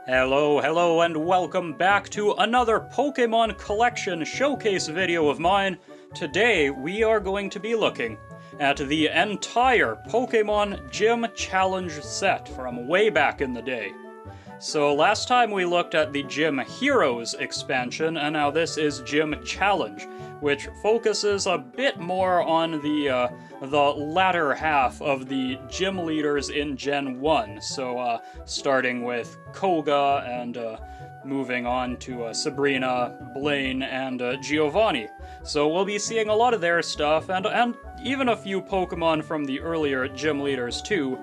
Hello, and welcome back to another Pokemon Collection showcase video of mine. Today, we are going to be looking at the entire Pokemon Gym Challenge set from way back in the day. So last time we looked at the Gym Heroes expansion, and now this is Gym Challenge, which focuses a bit more on the latter half of the gym leaders in Gen 1. So starting with Koga and moving on to Sabrina, Blaine, and Giovanni. So we'll be seeing a lot of their stuff, and even a few Pokemon from the earlier gym leaders too.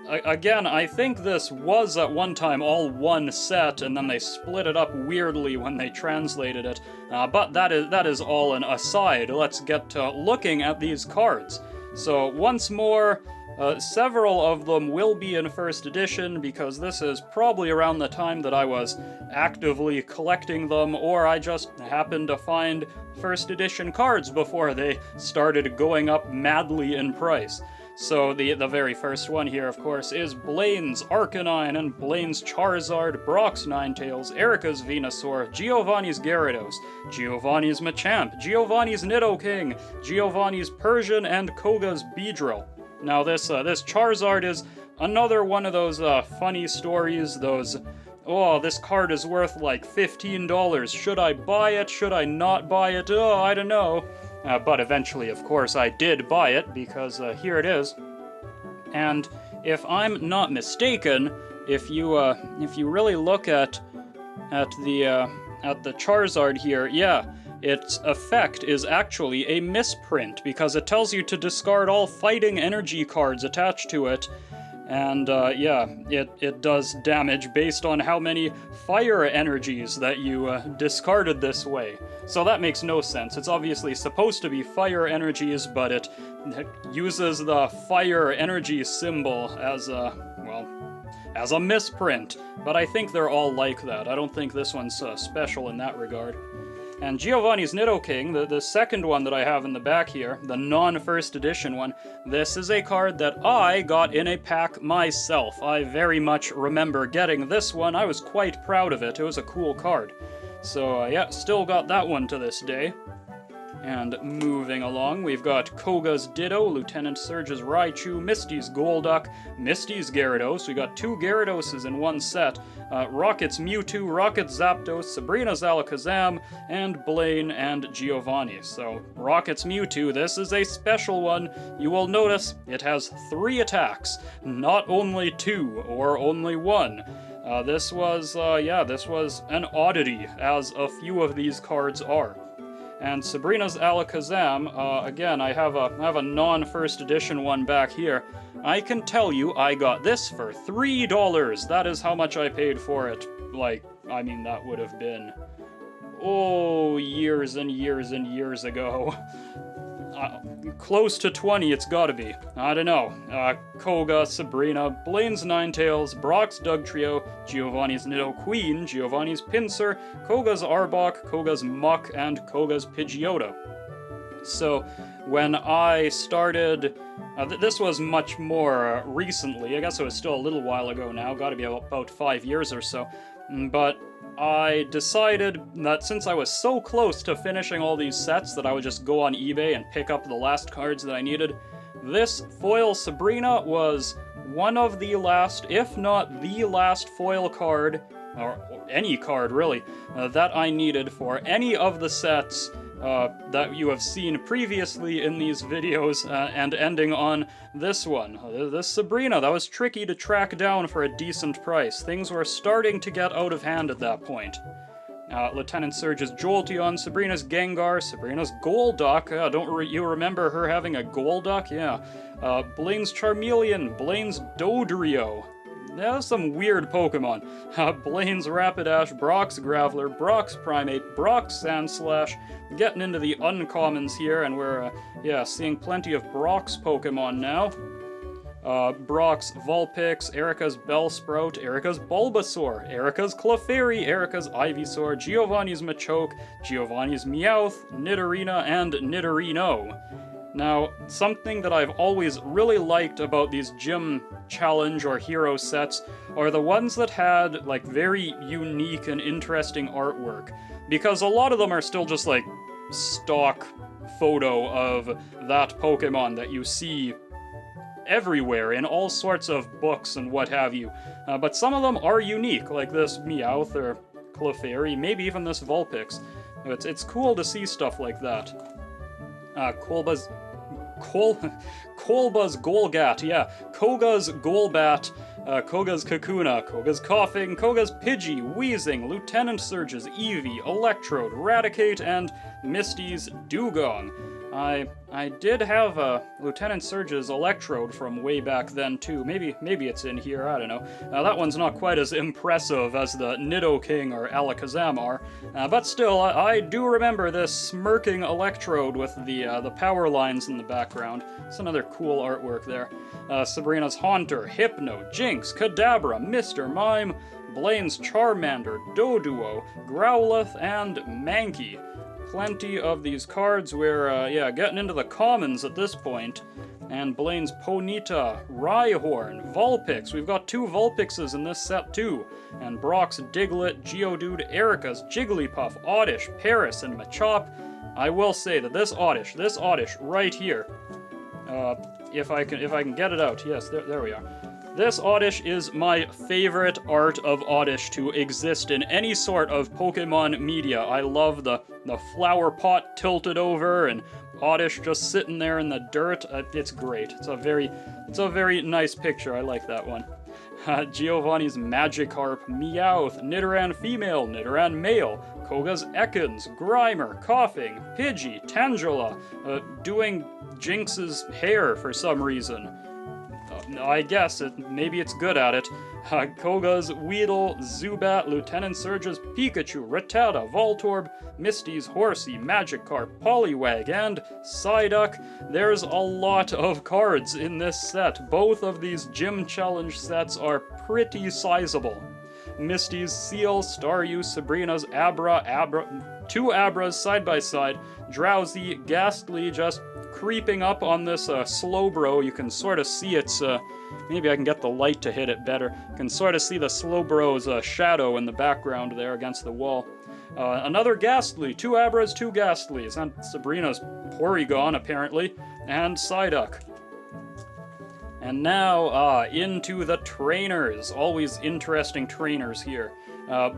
Again, I think this was at one time all one set, and then they split it up weirdly when they translated it. But that is all an aside. Let's get to looking at these cards. So once more, several of them will be in first edition, because this is probably around the time that I was actively collecting them, or I just happened to find first edition cards before they started going up madly in price. So the very first one here, of course, is Blaine's Arcanine and Blaine's Charizard, Brock's Ninetales, Erica's Venusaur, Giovanni's Gyarados, Giovanni's Machamp, Giovanni's Nidoking, Giovanni's Persian, and Koga's Beedrill. Now this Charizard is another one of those funny stories, those, oh, this card is worth like $15, should I buy it, should I not buy it, oh, I don't know. But eventually, of course, I did buy it, because here it is. And if I'm not mistaken, if you really look at the Charizard here, yeah, its effect is actually a misprint, because it tells you to discard all fighting energy cards attached to it. And yeah, it does damage based on how many fire energies that you discarded this way. So that makes no sense. It's obviously supposed to be fire energies, but it uses the fire energy symbol as a misprint. But I think they're all like that. I don't think this one's special in that regard. And Giovanni's Nidoking, the second one that I have in the back here, the non-first edition one, this is a card that I got in a pack myself. I very much remember getting this one. I was quite proud of it. It was a cool card. So yeah, still got that one to this day. And moving along, we've got Koga's Ditto, Lieutenant Surge's Raichu, Misty's Golduck, Misty's Gyarados. We got two Gyaradoses in one set. Rocket's Mewtwo, Rocket's Zapdos, Sabrina's Alakazam, and Blaine and Giovanni. So, Rocket's Mewtwo, this is a special one. You will notice it has 3 attacks, not only 2 or only 1. This was an oddity, as a few of these cards are. And Sabrina's Alakazam, again, I have a non-first edition one back here. I can tell you I got this for $3. That is how much I paid for it. Like, I mean, that would have been, oh, years and years and years ago. Close to 20 it's gotta be. I don't know. Koga, Sabrina, Blaine's Ninetales, Brock's Dugtrio, Giovanni's Nidoqueen, Giovanni's Pinsir, Koga's Arbok, Koga's Muck, and Koga's Pidgeotto. So, when I started... this was much more recently. I guess it was still a little while ago now. Gotta be about 5 years or so. But I decided that since I was so close to finishing all these sets that I would just go on eBay and pick up the last cards that I needed. This foil Sabrina was one of the last, if not the last foil card, or any card really, that I needed for any of the sets that you have seen previously in these videos, and ending on this one. This Sabrina, that was tricky to track down for a decent price. Things were starting to get out of hand at that point. Lieutenant Surge's Jolteon, Sabrina's Gengar, Sabrina's Golduck. Don't you remember her having a Golduck? Yeah. Blaine's Charmeleon, Blaine's Dodrio. There's some weird Pokemon. Blaine's Rapidash, Brock's Graveler, Brock's Primate, Brock's Sandslash. Getting into the uncommons here, and we're, seeing plenty of Brock's Pokemon now. Brock's Vulpix, Erica's Bellsprout, Erica's Bulbasaur, Erica's Clefairy, Erica's Ivysaur, Giovanni's Machoke, Giovanni's Meowth, Nidorina, and Nidorino. Now, something that I've always really liked about these gym challenge or hero sets are the ones that had, like, very unique and interesting artwork. Because a lot of them are still just, like, stock photo of that Pokemon that you see everywhere in all sorts of books and what have you. But some of them are unique, like this Meowth or Clefairy, maybe even this Vulpix. It's cool to see stuff like that. Kolbuzz Golgat, yeah. Koga's Golbat, Koga's Kakuna, Koga's Coughing, Koga's Pidgey, Wheezing, Lieutenant Surge's Eevee, Electrode, Raticate, and Misty's Dugong. I did have Lieutenant Surge's Electrode from way back then too. Maybe it's in here, I don't know. That one's not quite as impressive as the Nidoking or Alakazam are, but still, I do remember this smirking Electrode with the power lines in the background. It's another cool artwork there. Sabrina's Haunter, Hypno, Jinx, Kadabra, Mr. Mime, Blaine's Charmander, Doduo, Growlithe, and Mankey. Plenty of these cards. We're, getting into the commons at this point. And Blaine's Ponyta, Rhyhorn, Vulpix. We've got 2 Vulpixes in this set too. And Brock's Diglett, Geodude, Erica's Jigglypuff, Oddish, Paris, and Machop. I will say that this Oddish right here, if I can get it out, yes, there we are. This Oddish is my favorite art of Oddish to exist in any sort of Pokemon media. I love the flower pot tilted over and Oddish just sitting there in the dirt. It's great. It's a very nice picture. I like that one. Giovanni's Magikarp, Meowth, Nidoran Female, Nidoran Male, Koga's Ekans, Grimer, Coughing, Pidgey, Tangela, doing Jinx's hair for some reason. I guess maybe it's good at it. Koga's Weedle, Zubat, Lieutenant Surge's Pikachu, Rattata, Voltorb, Misty's Horsey, Magikarp, Poliwag, and Psyduck. There's a lot of cards in this set. Both of these gym challenge sets are pretty sizable. Misty's Seal, Staryu, Sabrina's Abra, 2 Abras side by side, Drowsy, Ghastly just creeping up on this Slowbro. You can sort of see its, maybe I can get the light to hit it better. You can sort of see the Slowbro's shadow in the background there against the wall. Another Ghastly, 2 Abras, 2 Ghastlys, and Sabrina's Porygon apparently, and Psyduck. And now, into the trainers. Always interesting trainers here.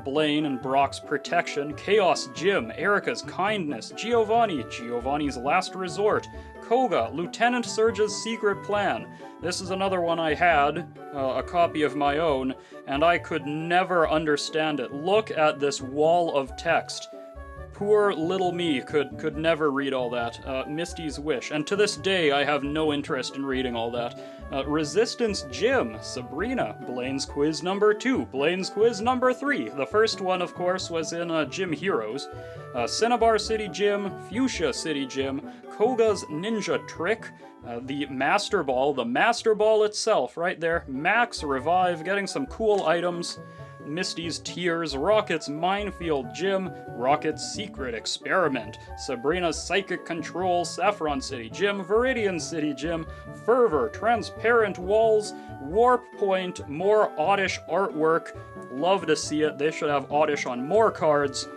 Blaine and Brock's Protection, Chaos Gym, Erica's Kindness, Giovanni's Last Resort, Koga, Lieutenant Surge's Secret Plan. This is another one I had, a copy of my own, and I could never understand it. Look at this wall of text. Poor little me could never read all that. Misty's Wish, and to this day I have no interest in reading all that. Resistance Gym, Sabrina, Blaine's Quiz number 2, Blaine's Quiz number 3. The first one, of course, was in Gym Heroes. Cinnabar City Gym, Fuchsia City Gym, Koga's Ninja Trick, the Master Ball itself, right there. Max Revive, getting some cool items. Misty's Tears, Rocket's Minefield Gym, Rocket's Secret Experiment, Sabrina's Psychic Control, Saffron City Gym, Viridian City Gym, Fervor, Transparent Walls, Warp Point, more Oddish artwork. Love to see it. They should have Oddish on more cards.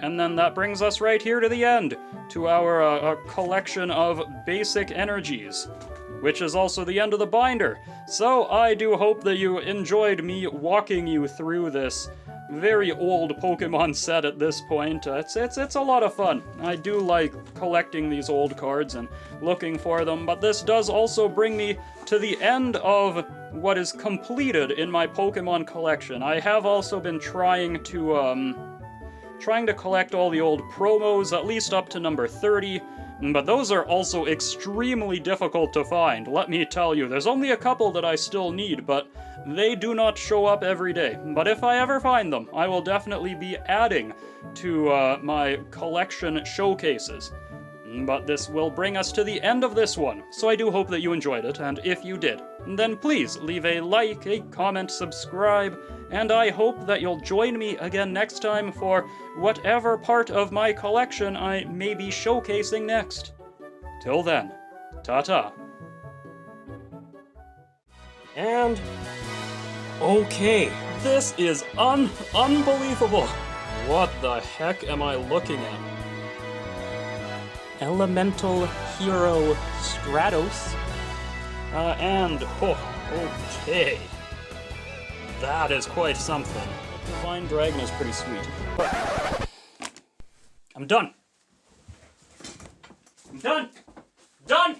And then that brings us right here to the end, to our collection of basic energies, which is also the end of the binder. So I do hope that you enjoyed me walking you through this very old Pokemon set at this point. It's a lot of fun. I do like collecting these old cards and looking for them, but this does also bring me to the end of what is completed in my Pokemon collection. I have also been trying to collect all the old promos, at least up to number 30, but those are also extremely difficult to find, let me tell you. There's only a couple that I still need, but they do not show up every day. But if I ever find them, I will definitely be adding to my collection showcases. But this will bring us to the end of this one, so I do hope that you enjoyed it, and if you did, then please leave a like, a comment, subscribe, and I hope that you'll join me again next time for whatever part of my collection I may be showcasing next. Till then. Ta-ta. And... okay, this is unbelievable. What the heck am I looking at? Elemental Hero Stratos. Okay. That is quite something. Divine Dragon is pretty sweet. But I'm done. I'm done. Done!